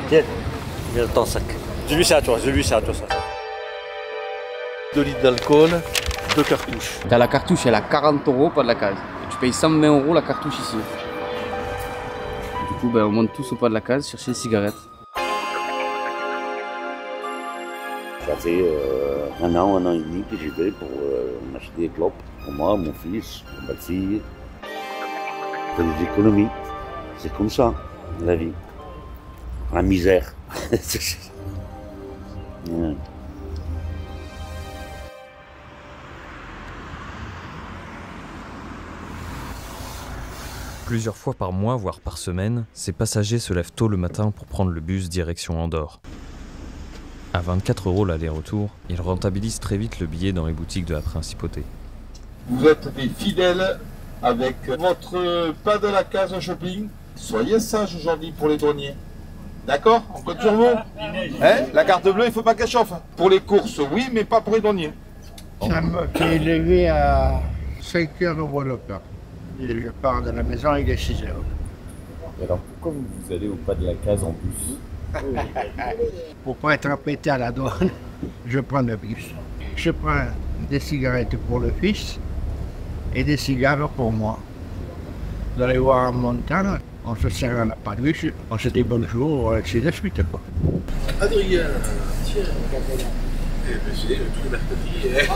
Tiens, viens ton sac. J'ai vu ça à toi, ça. 2 litres d'alcool, 2 cartouches. La cartouche, elle a 40 € pas de la case. Et tu payes 120 € la cartouche ici. Du coup, on monte tous au pas de la case chercher des cigarettes. Ça fait 1 an et demi que j'y vais pour m'acheter des clopes. Pour moi, mon fils, ma belle-fille. Faire des économies. C'est comme ça, la vie. La misère. Ouais. Plusieurs fois par mois, voire par semaine, ces passagers se lèvent tôt le matin pour prendre le bus direction Andorre. À 24 € l'aller-retour, ils rentabilisent très vite le billet dans les boutiques de la principauté. Vous êtes des fidèles avec votre pas de la case shopping. Soyez sages aujourd'hui pour les douaniers. D'accord? On compte sur vous. Hein? La carte bleue, il ne faut pas qu'elle chauffe. Pour les courses, oui, mais pas pour les douaniers. Ça m'a fait élevé à 5 h au repas. Je pars de la maison, il est 6 h. Et alors pourquoi vous allez au pas de la case en bus? Pour pas être embêté à la douane, je prends le bus. Je prends des cigarettes pour le fils et des cigares pour moi. Vous allez voir en montant, on se sert à la pas de bus, on se dit bonjour, c'est de suite. Adrien, tiens, c'est tous les mercredis.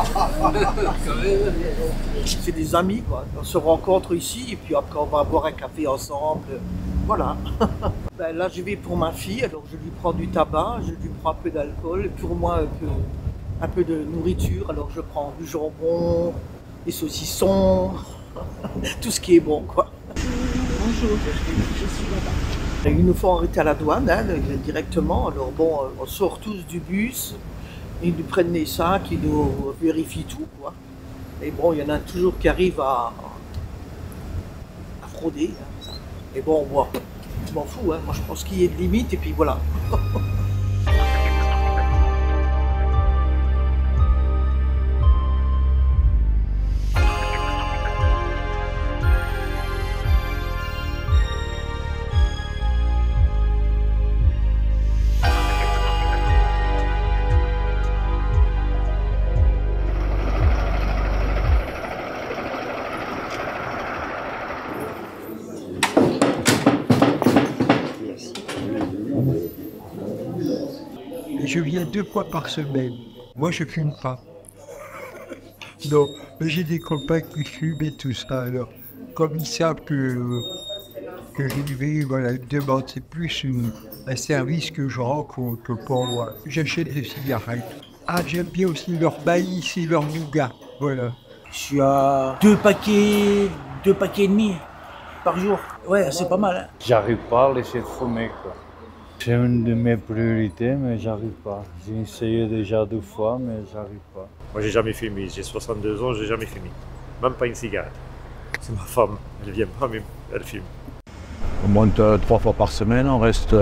C'est des amis, quoi. On se rencontre ici et puis après on va boire un café ensemble. Voilà. Là je vais pour ma fille, alors je lui prends du tabac, je lui prends un peu d'alcool, et pour moi un peu de nourriture, alors je prends du jambon, des saucissons, tout ce qui est bon, quoi. Bonjour, je suis là-bas. Ils nous font arrêter à la douane, directement, alors bon, on sort tous du bus, ils nous prennent les sacs, ils nous vérifient tout, quoi. Et bon, il y en a toujours qui arrivent à frauder. Et bon, moi, je m'en fous, moi je pense qu'il y ait de limites et puis voilà. Je viens 2 fois par semaine. Moi, je fume pas. Non, mais j'ai des copains qui fument et tout ça. Alors, comme ils savent que je vais, voilà, une demande, c'est plus un service que je rencontre que pour moi. J'achète des cigarettes. Ah, j'aime bien aussi leur maïs et leur nougat. Voilà. Je suis à 2 paquets et demi par jour. Ouais, c'est pas mal. J'arrive pas à laisser de fumer, quoi. C'est une de mes priorités, mais j'arrive pas. J'ai essayé déjà 2 fois, mais j'arrive pas. Moi, j'ai jamais fumé. J'ai 62 ans, j'ai jamais fumé. Même pas une cigarette. C'est ma femme. Elle vient pas, mais elle fume. On monte 3 fois par semaine, on reste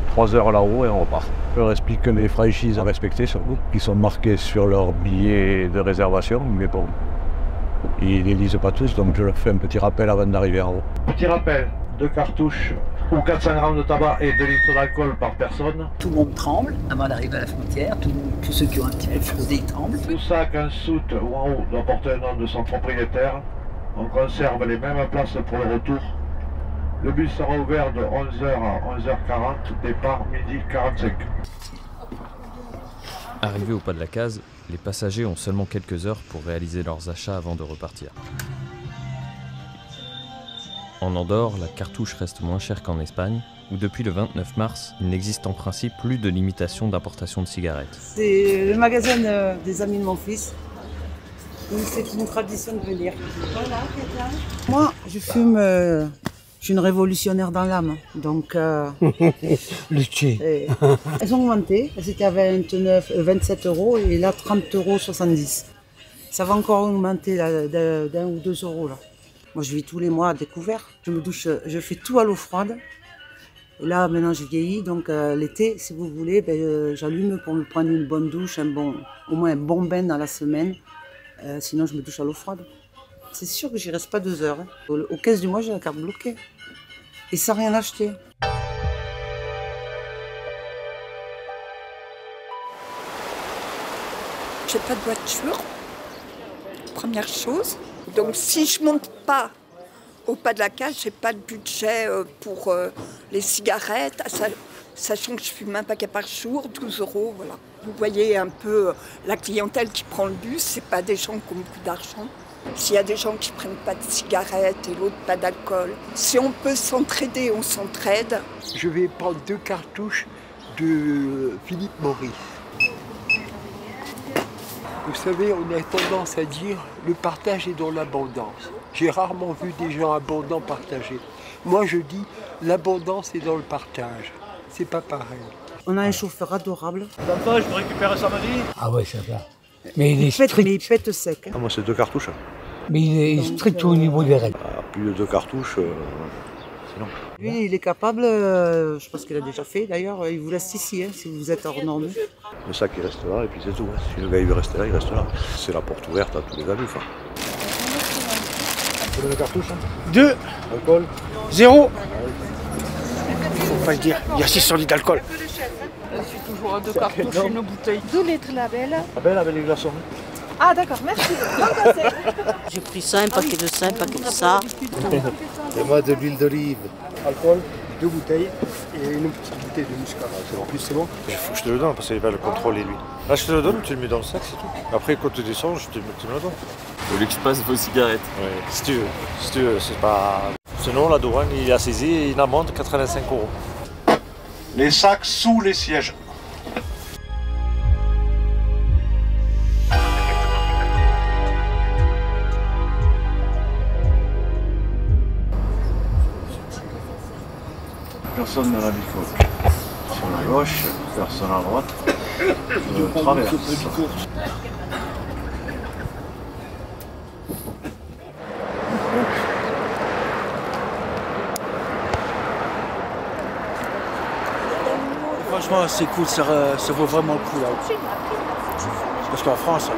3 heures là-haut et on repart. Je leur explique que les franchises à respecter surtout, qui sont marquées sur leur billet de réservation, mais bon, ils ne les lisent pas tous, donc je leur fais un petit rappel avant d'arriver en haut. Petit rappel, 2 cartouches ou 400 grammes de tabac et 2 litres d'alcool par personne. Tout le monde tremble avant d'arriver à la frontière, tous ceux qui ont un petit peu fraudé tremblent. Tout sac en soute ou en haut doit porter le nom de son propriétaire. On conserve les mêmes places pour le retour. Le bus sera ouvert de 11h à 11h40, départ midi 45. Arrivés au pas de la case, les passagers ont seulement quelques heures pour réaliser leurs achats avant de repartir. En Andorre, la cartouche reste moins chère qu'en Espagne, où depuis le 29 mars, il n'existe en principe plus de limitation d'importation de cigarettes. C'est le magasin des amis de mon fils. C'est une tradition de venir. Moi, je fume, je suis une révolutionnaire dans l'âme, donc... Lutter. Elles ont augmenté, elles étaient à 27 € et là 30,70 €. Ça va encore augmenter d'1 ou 2 € là. Moi, je vis tous les mois à découvert. Je me douche, je fais tout à l'eau froide. Et là, maintenant, je vieillis, donc l'été, si vous voulez, j'allume pour me prendre une bonne douche, au moins un bon bain dans la semaine. Sinon, je me douche à l'eau froide. C'est sûr que j'y reste pas 2 heures. Au 15 du mois, j'ai la carte bloquée. Et sans rien acheter. j'ai pas de voiture, première chose. Donc si je monte pas au pas de la case, j'ai pas de budget pour les cigarettes, sachant que je fume un paquet par jour, 12 €, voilà. Vous voyez un peu la clientèle qui prend le bus, c'est pas des gens qui ont beaucoup d'argent. S'il y a des gens qui prennent pas de cigarettes et l'autre pas d'alcool, si on peut s'entraider, on s'entraide. Je vais prendre 2 cartouches de Philippe Maurice. Vous savez, on a tendance à dire le partage est dans l'abondance. J'ai rarement vu des gens abondants partager. Moi, je dis l'abondance est dans le partage. C'est pas pareil. On a un chauffeur adorable. Papa, je peux récupérer ça, Marie? Ah ouais, ça va. Mais il est strict. Mais il pète sec. Hein. Ah, moi, c'est 2 cartouches. Mais il est strict au niveau des règles. Plus de 2 cartouches, c'est long. Lui, il est capable, je pense qu'il a déjà fait d'ailleurs, il vous laisse ici, hein, si vous êtes hors norme. Le sac, il reste là, et puis c'est tout. Si le gars il veut rester là, il reste là. C'est la porte ouverte à tous les abus. Vous avez 2 cartouches? 2. Alcool? 0. Faut pas le dire, il y a 600 litres d'alcool. Je suis toujours à 2 cartouches et une bouteille. 2 litres la belle. La belle avec les glaçons. Ah d'accord, merci. J'ai pris ça, un paquet de ça, un paquet de ça. Et moi de l'huile d'olive. Alcool, 2 bouteilles et une petite bouteille de muscat. En plus, c'est bon? Il faut que je te le donne parce qu'il va le contrôler lui. Là, je te le donne, tu le mets dans le sac, c'est tout. Après, quand tu descends, tu me le donnes. Faut que je passe vos cigarettes. Oui, si tu veux, c'est pas. Sinon, la douane, il a saisi une amende de 85 €. Les sacs sous les sièges. Personne dans la bicoque. Sur la gauche, personne à droite. Je traverse. Franchement, c'est cool, ça vaut vraiment le coup là. Parce qu'en France,